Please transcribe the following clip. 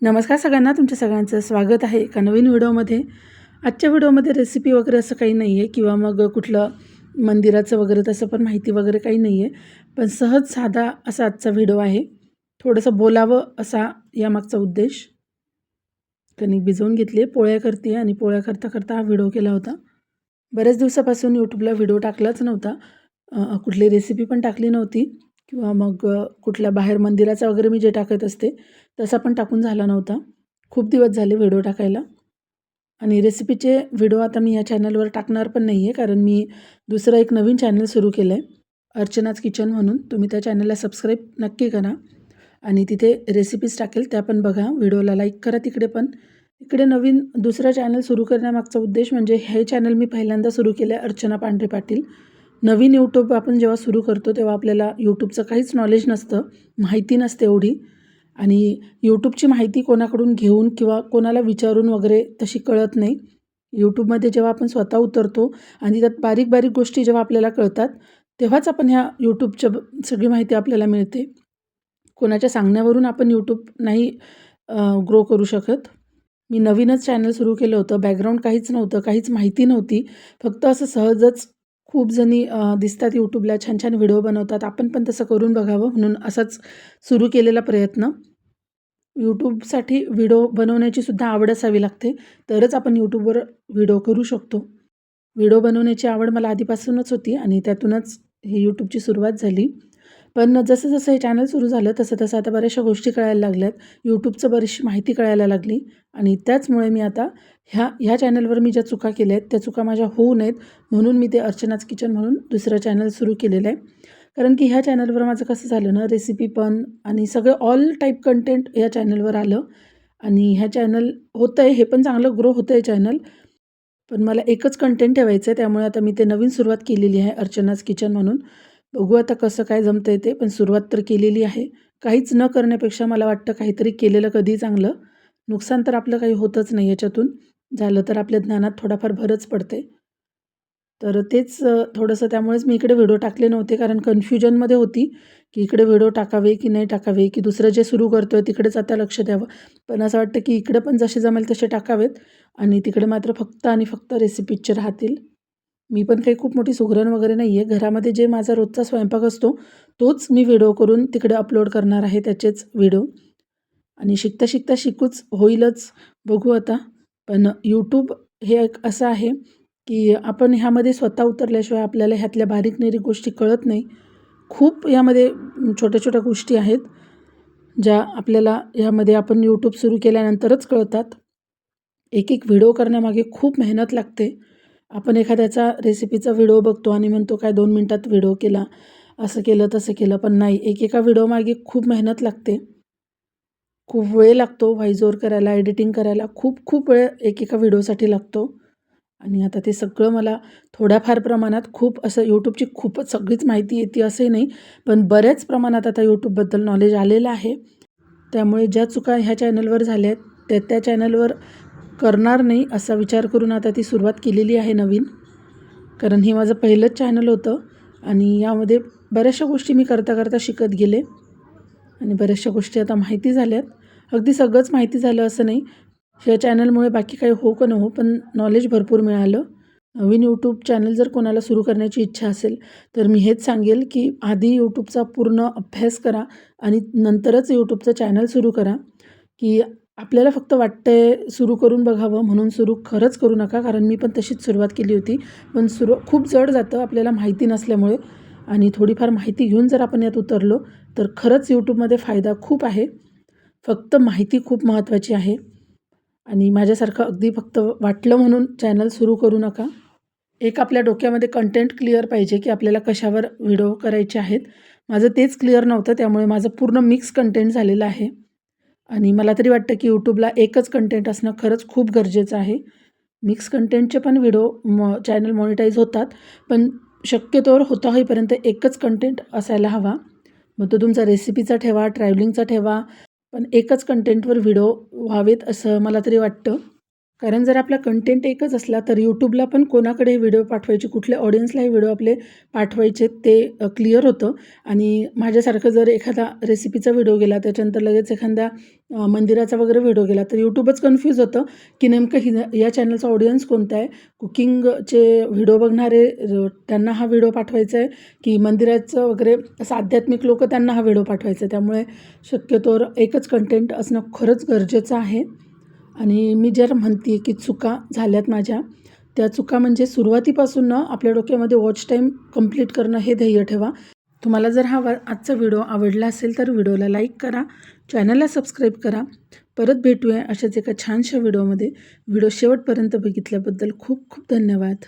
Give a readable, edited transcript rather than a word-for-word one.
नमस्कार सगळ्यांना, तुमच्या सगळ्यांचं स्वागत आहे एका नवीन व्हिडिओमध्ये. आजच्या व्हिडिओमध्ये रेसिपी वगैरे असं काही नाही आहे किंवा मग कुठलं मंदिराचं वगैरे तसं पण माहिती वगैरे काही नाही आहे. पण सहज साधा असा आजचा व्हिडिओ आहे. थोडंसं बोलावं असा यामागचा उद्देश. कणिक भिजवून घेतली, पोळ्या करते आणि पोळ्या करता करता हा व्हिडिओ केला होता. बऱ्याच दिवसापासून यूट्यूबला व्हिडिओ टाकलाच नव्हता. कुठली रेसिपी पण टाकली नव्हती किंवा मग कुठल्या बाहेर मंदिराचा वगैरे मी जे टाकत असते तसा पण टाकून झाला नव्हता. खूप दिवस झाले व्हिडिओ टाकायला. आणि रेसिपीचे व्हिडिओ आता मी या चॅनलवर टाकणार पण नाही आहे, कारण मी दुसरं एक नवीन चॅनल सुरू केलं आहे, अर्चनाज किचन म्हणून. तुम्ही त्या चॅनलला सबस्क्राईब नक्की करा आणि तिथे रेसिपीज टाकेल त्या पण बघा. व्हिडिओला लाईक करा तिकडे पण. इकडे नवीन दुसरं चॅनल सुरू करण्यामागचा उद्देश म्हणजे हे चॅनल मी पहिल्यांदा सुरू केलं आहे, अर्चना पांढरे पाटील. नवीन यूट्यूब आपण जेव्हा सुरू करतो तेव्हा आपल्याला यूट्यूबचं काहीच नॉलेज नसतं, माहिती नसते एवढी. आणि यूट्यूबची माहिती कोणाकडून घेऊन किंवा कोणाला विचारून वगैरे तशी कळत नाही. यूट्यूबमध्ये जेव्हा आपण स्वतः उतरतो आणि त्यात बारीक बारीक गोष्टी जेव्हा आपल्याला कळतात तेव्हाच आपण ह्या यूट्यूबच्या सगळी माहिती आपल्याला मिळते. कोणाच्या सांगण्यावरून आपण यूट्यूब नाही ग्रो करू शकत. मी नवीनच चॅनल सुरू केलं होतं, बॅकग्राऊंड काहीच नव्हतं, काहीच माहिती नव्हती. फक्त असं सहजच खूप जणी दिसतात यूट्यूबला, छान छान व्हिडिओ बनवतात, आपण पण तसं करून बघावं म्हणून असाच सुरू केलेला प्रयत्न. यूट्यूबसाठी व्हिडिओ बनवण्याची सुद्धा आवड असावी लागते, तरच आपण यूट्यूबवर व्हिडिओ करू शकतो. व्हिडिओ बनवण्याची आवड मला आधीपासूनच होती आणि त्यातूनच ही यूट्यूबची सुरुवात झाली. पण जसं-जसं हे चॅनल सुरू झालं तसं-तसं आता बऱ्याचशा गोष्टी कळायला लागल्यात. यूट्यूबचं बरीचशी माहिती कळायला लागली आणि त्याचमुळे मी आता ह्या चॅनलवर मी ज्या चुका केल्या आहेत त्या चुका माझ्या होऊ नयेत म्हणून मी ते अर्चनाज किचन म्हणून दुसरं चॅनल सुरू केलेलं आहे. कारण की ह्या चॅनलवर माझं कसं झालं ना, रेसिपी पण आणि सगळं ऑल टाईप कंटेंट ह्या चॅनलवर आलं आणि ह्या चॅनल होतं आहे, हे पण चांगलं ग्रो होतं आहे चॅनल. पण मला एकच कंटेंट ठेवायचं आहे, त्यामुळे आता मी ते नवीन सुरुवात केलेली आहे अर्चनाज किचन म्हणून. बघू आता कसं काय जमतं आहे ते, पण सुरुवात तर केलेली आहे. काहीच न करण्यापेक्षा मला वाटतं काहीतरी केलेलं कधी चांगलं. नुकसान तर आपलं काही होतच नाही याच्यातून. झालं तर आपल्या ज्ञानात थोडाफार भरच पडते. तर तेच थोडंसं त्यामुळेच मी इकडे व्हिडिओ टाकले नव्हते, कारण कन्फ्युजनमध्ये होती की इकडे व्हिडिओ टाकावे की नाही टाकावे, की दुसरं जे सुरू करतो आहे तिकडेच आता लक्ष द्यावं. पण असं वाटतं की इकडे पण जसे जमेल तसे टाकावेत आणि तिकडे मात्र फक्त आणि फक्त रेसिपीजचे राहतील. मी पण काही खूप मोठी सुगरण वगैरे नाही आहे. घरामध्ये जे माझा रोजचा स्वयंपाक असतो तोच मी व्हिडिओ करून तिकडे अपलोड करणार आहे, त्याचेच व्हिडिओ. आणि शिकता शिकता शिकूच होईलच, बघू आता. पण यूट्यूब हे एक असं आहे की आपण ह्यामध्ये स्वतः उतरल्याशिवाय आपल्याला ह्यातल्या बारीक-निरीक गोष्टी कळत नाही. खूप यामध्ये छोट्या-छोट्या गोष्टी आहेत, ज्या आपल्याला ह्यामध्ये आपण यूट्यूब सुरू केल्यानंतरच कळतात. एक-एक व्हिडिओ करण्यामागे खूप मेहनत लागते. आपण एखाद्याचा रेसिपीचा व्हिडिओ बघतो आणि म्हणतो काय 2 मिनिटात व्हिडिओ केला, असं केलं, तसं केलं. पण नाही, एकेका व्हिडिओमागे खूप मेहनत लागते. खूप वेळ लागतो व्हॉईस ओव्हर करायला, एडिटिंग करायला. खूप वेळ एकेका व्हिडिओसाठी लागतो. आणि आता ते सगळं मला थोड्याफार प्रमाणात खूप असं यूट्यूबची खूपच सगळीच माहिती येते असंही नाही, पण बऱ्याच प्रमाणात आता यूट्यूबबद्दल नॉलेज आलेलं आहे. त्यामुळे ज्या चुका ह्या चॅनलवर झाल्या आहेत, त्या चॅनलवर करणार नाही असा विचार करून आता ती सुरुवात केलेली आहे नवीन. कारण हे माझं पहिलंच चॅनल होतं आणि यामध्ये बऱ्याचशा गोष्टी मी करता शिकत गेले आणि बऱ्याचशा गोष्टी आता माहिती झाल्यात. अगदी सगळंच माहिती झालं असं नाही. ह्या चॅनलमुळे बाकी काही हो का न हो, पण नॉलेज भरपूर मिळालं. नवीन यूट्यूब चॅनल जर कोणाला सुरू करण्याची इच्छा असेल तर मी हेच सांगेल की आधी यूट्यूबचा पूर्ण अभ्यास करा आणि नंतरच यूट्यूबचं चॅनल सुरू करा. की आपल्याला फक्त वाटतंय सुरू करून बघावं म्हणून सुरू खरंच करू नका, कारण मी पण तशीच सुरुवात केली होती. पण खूप जड जातं आपल्याला माहिती नसल्यामुळे. आणि थोडीफार माहिती घेऊन जर आपण यात उतरलो तर खरंच यूट्यूबमध्ये फायदा खूप आहे. फक्त माहिती खूप महत्त्वाची आहे. आणि माझ्यासारखं अगदी फक्त वाटलं म्हणून चॅनल सुरू करू नका. एक आपल्या डोक्यामध्ये कंटेंट क्लिअर पाहिजे की आपल्याला कशावर व्हिडिओ करायचे आहेत. माझं तेच क्लिअर नव्हतं, त्यामुळे माझं पूर्ण मिक्स कंटेंट झालेलं आहे. आणि मला तरी वाटतं की यूट्यूबला एकच कंटेंट असणं खरंच खूप गरजेचं आहे. मिक्स कंटेंटचे पण व्हिडिओ चॅनल मॉनिटाईज होतात, पण शक्यतोवर होता होईपर्यंत एकच कंटेंट असायला हवा. मग तो तुमचा रेसिपीचा ठेवा, ट्रॅव्हलिंगचा ठेवा, पण एकच कंटेंटवर व्हिडिओ व्हावेत असं मला तरी वाटतं. कारण जर आपला कंटेंट एकच असला तर यूट्यूबला पण कोणाकडे व्हिडिओ पाठवायचे, कुठल्या ऑडियन्सलाही व्हिडिओ आपले पाठवायचे ते क्लिअर होतं. आणि माझ्यासारखं जर एखादा रेसिपीचा व्हिडिओ गेला, त्याच्यानंतर लगेच एखाद्या मंदिराचा वगैरे व्हिडिओ गेला, तर यूट्यूबच कन्फ्यूज होतं की नेमकं या चॅनलचा ऑडियन्स कोणता आहे? कुकिंगचे व्हिडिओ बघणारे त्यांना हा व्हिडिओ पाठवायचा आहे की मंदिराचं वगैरे असं आध्यात्मिक लोकं त्यांना हा व्हिडिओ पाठवायचा आहे. त्यामुळे शक्यतोवर एकच कंटेंट असणं खरंच गरजेचं आहे. आणि मी जर म्हणते की चुका झाल्यात माझ्या, त्या चुका म्हणजे सुरुवातीपासून आपल्या डोक्यामध्ये वॉच टाईम कंप्लीट करणं हे ध्येय ठेवा. तुम्हाला जर आजचा व्हिडिओ आवडला असेल तर व्हिडिओला लाईक करा, चॅनलला सबस्क्राईब करा. परत भेटूया अशाच एका छानशा व्हिडिओमध्ये. व्हिडिओ शेवटपर्यंत बघितल्याबद्दल खूप खूप धन्यवाद.